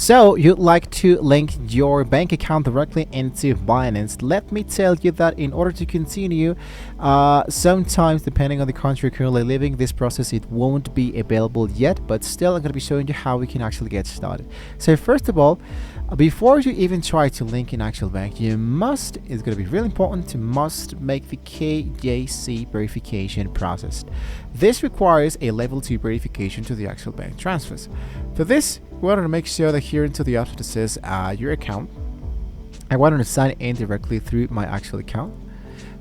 So you'd like to link your bank account directly into Binance. Let me tell you that in order to continue, sometimes depending on the country you're currently living, this process it won't be available yet, but still I'm going to be showing you how we can actually get started. So first of all, before you even try to link an actual bank, it's going to be really important to make the KYC verification process. This requires a level 2 verification to the actual bank transfers. For this, we wanted to make sure that here into the option that says your account, I wanted to sign in directly through my actual account.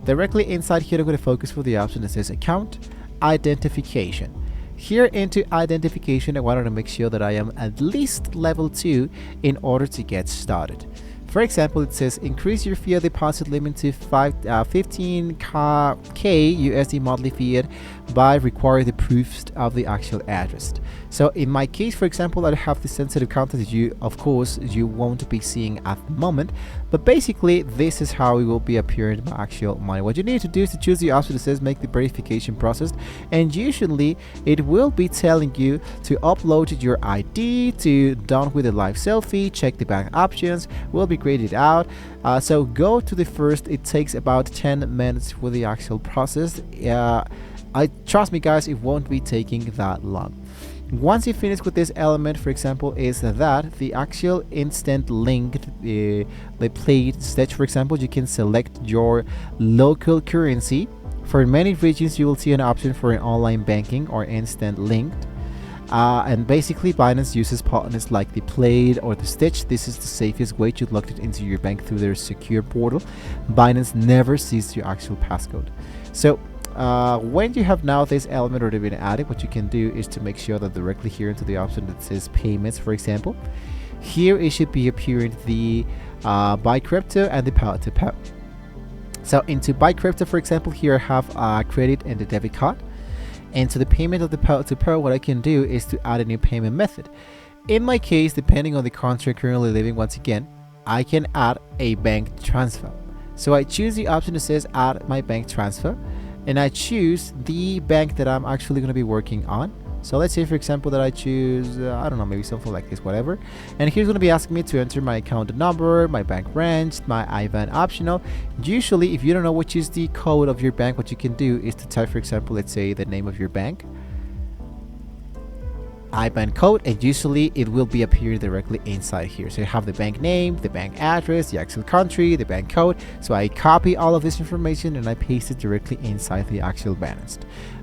Directly inside here, I'm going to focus for the option that says account identification. Here into identification, I wanted to make sure that I am at least level 2 in order to get started. For example, it says increase your fiat deposit limit to 15k USD monthly fiat by requiring the proofs of the actual address. So in my case, for example, I have the sensitive content that you won't be seeing at the moment, but basically this is how it will be appearing in my actual money. What you need to do is to choose the option that says make the verification process, and usually it will be telling you to upload your ID, to done with a live selfie, check the bank options, will be graded out. So go to the first. It takes about 10 minutes for the actual process. Trust me guys, it won't be taking that long. Once you finish with this element, for example, is that the actual instant link, the played stage, for example, you can select your local currency. For many regions, you will see an option for an online banking or instant linked. And basically Binance uses partners like the Played or the Stitch. This is the safest way to log it into your bank through their secure portal. Binance never sees your actual passcode. So when you have now this element already been added, what you can do is to make sure that directly here into the option that says payments, for example, here it should be appearing the buy crypto and the power to power. So into buy crypto, for example, here I have credit and the debit card. And to the payment of the power to power, what I can do is to add a new payment method. In my case, depending on the country currently living, once again, I can add a bank transfer. So I choose the option that says add my bank transfer, and I choose the bank that I'm actually going to be working on. So let's say, for example, that I choose, I don't know, maybe something like this, whatever. And here's going to be asking me to enter my account number, my bank branch, my IBAN optional. Usually, if you don't know which is the code of your bank, what you can do is to type, for example, let's say the name of your bank, IBAN code, and usually it will be appearing directly inside here. So you have the bank name, the bank address, the actual country, the bank code. So I copy all of this information and I paste it directly inside the actual Binance.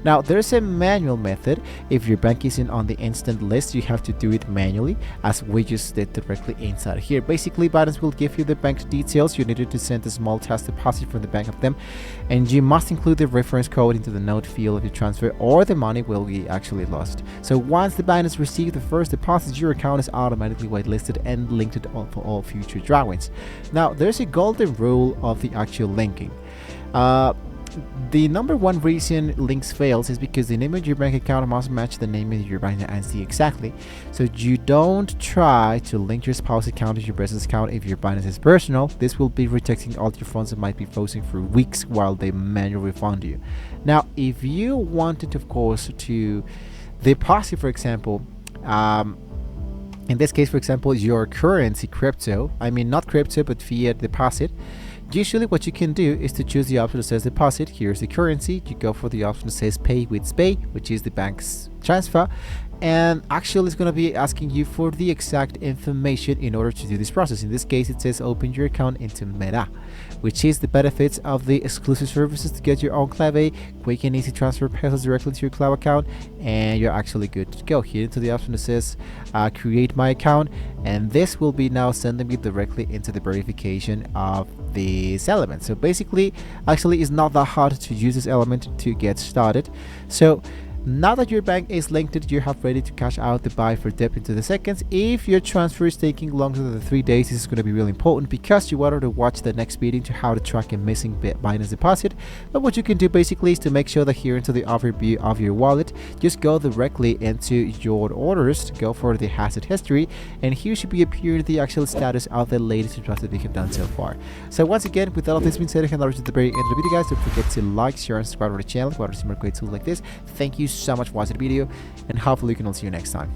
Now there's a manual method. If your bank isn't on the instant list, you have to do it manually, as we just did directly inside here. Basically, Binance will give you the bank details. You needed to send a small tax deposit from the bank of them, and you must include the reference code into the note field of your transfer, or the money will be actually lost. So once the Binance receives the first deposit, your account is automatically whitelisted and linked for all future drawings. Now there's a golden rule of the actual linking. The number one reason links fails is because the name of your bank account must match the name of your bank entity exactly. So you don't try to link your spouse account to your business account if your Binance is personal. This will be rejecting all your funds that might be frozen for weeks while they manually refund you. Now, if you wanted, of course, to deposit, for example, in this case, for example, your currency crypto, I mean not crypto but fiat deposit, usually what you can do is to choose the option that says deposit. Here's the currency. You go for the option that says pay with SPAY, which is the bank's transfer, and actually it's going to be asking you for the exact information in order to do this process. In this case, it says open your account into Meta, which is the benefits of the exclusive services to get your own clave, quick and easy transfer pesos directly to your cloud account, and you're actually good to go. Here into the option that says create my account, and this will be now sending me directly into the verification of this element. So basically, actually it's not that hard to use this element to get started. So now that your bank is linked, you have ready to cash out the buy for dip into the seconds. If your transfer is taking longer than 3 days, this is going to be really important because you wanted to watch the next video to how to track a missing Binance deposit. But what you can do basically is to make sure that here into the overview of your wallet, just go directly into your orders, go for the asset history, and here should be appearing the actual status of the latest deposit we have done so far. So once again, with all of this being said, I can to the very end of the video, guys. Don't forget to like, share, and subscribe to the channel for more great tools like this. Thank you so much for watching the video, and hopefully we can all see you next time.